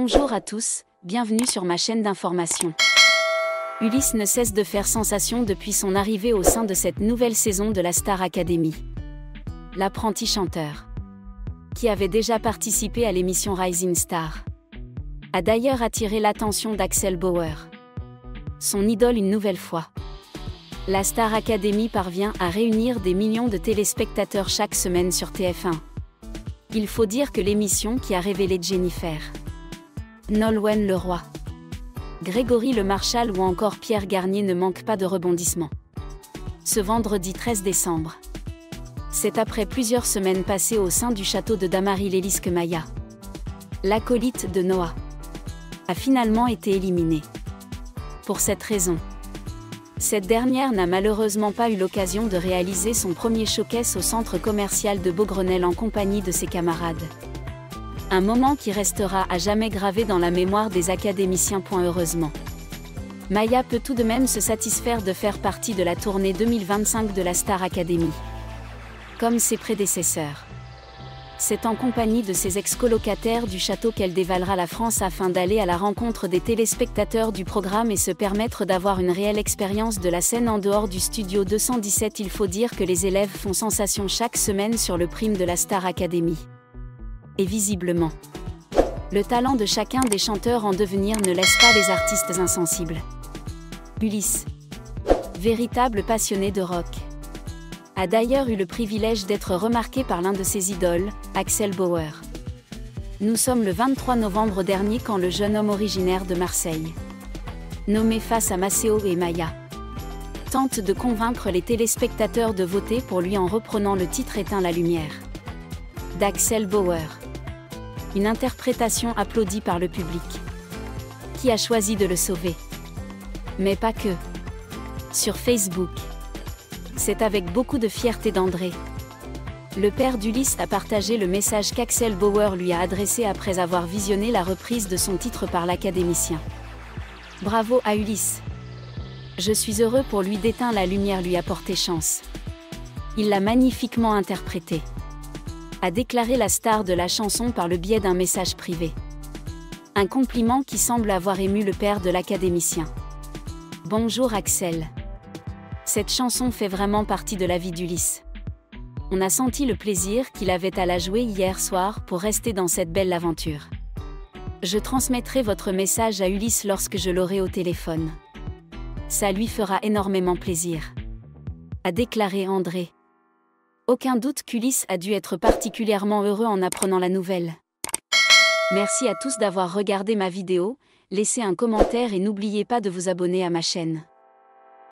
Bonjour à tous, bienvenue sur ma chaîne d'information. Ulysse ne cesse de faire sensation depuis son arrivée au sein de cette nouvelle saison de la Star Academy. L'apprenti chanteur, qui avait déjà participé à l'émission Rising Star, a d'ailleurs attiré l'attention d'Axel Bauer, son idole une nouvelle fois. La Star Academy parvient à réunir des millions de téléspectateurs chaque semaine sur TF1. Il faut dire que l'émission qui a révélé Jennifer, Nolwenn Leroy, Grégory Le Marchal ou encore Pierre Garnier ne manque pas de rebondissements. Ce vendredi 13 décembre, c'est après plusieurs semaines passées au sein du château de Damary-Lélis que Maya, l'acolyte de Noah, a finalement été éliminée. Pour cette raison, cette dernière n'a malheureusement pas eu l'occasion de réaliser son premier showcase au centre commercial de Beaugrenelle en compagnie de ses camarades. Un moment qui restera à jamais gravé dans la mémoire des académiciens. Heureusement, Maya peut tout de même se satisfaire de faire partie de la tournée 2025 de la Star Academy. Comme ses prédécesseurs, c'est en compagnie de ses ex-colocataires du château qu'elle dévalera la France afin d'aller à la rencontre des téléspectateurs du programme et se permettre d'avoir une réelle expérience de la scène en dehors du studio 217. Il faut dire que les élèves font sensation chaque semaine sur le prime de la Star Academy. Et visiblement, le talent de chacun des chanteurs en devenir ne laisse pas les artistes insensibles. Ulysse, véritable passionné de rock, a d'ailleurs eu le privilège d'être remarqué par l'un de ses idoles, Axel Bauer. Nous sommes le 23 novembre dernier quand le jeune homme originaire de Marseille, nommé face à Maceo et Maya, tente de convaincre les téléspectateurs de voter pour lui en reprenant le titre Éteins la lumière d'Axel Bauer. Une interprétation applaudie par le public, qui a choisi de le sauver. Mais pas que. Sur Facebook, c'est avec beaucoup de fierté d'André, le père d'Ulysse, a partagé le message qu'Axel Bauer lui a adressé après avoir visionné la reprise de son titre par l'académicien. Bravo à Ulysse. Je suis heureux pour lui d'Éteins la lumière lui a porté chance. Il l'a magnifiquement interprété, a déclaré la star de la chanson par le biais d'un message privé. Un compliment qui semble avoir ému le père de l'académicien. Bonjour Axel. Cette chanson fait vraiment partie de la vie d'Ulysse. On a senti le plaisir qu'il avait à la jouer hier soir pour rester dans cette belle aventure. Je transmettrai votre message à Ulysse lorsque je l'aurai au téléphone. Ça lui fera énormément plaisir, a déclaré André. Aucun doute qu'Ulysse a dû être particulièrement heureux en apprenant la nouvelle. Merci à tous d'avoir regardé ma vidéo, laissez un commentaire et n'oubliez pas de vous abonner à ma chaîne.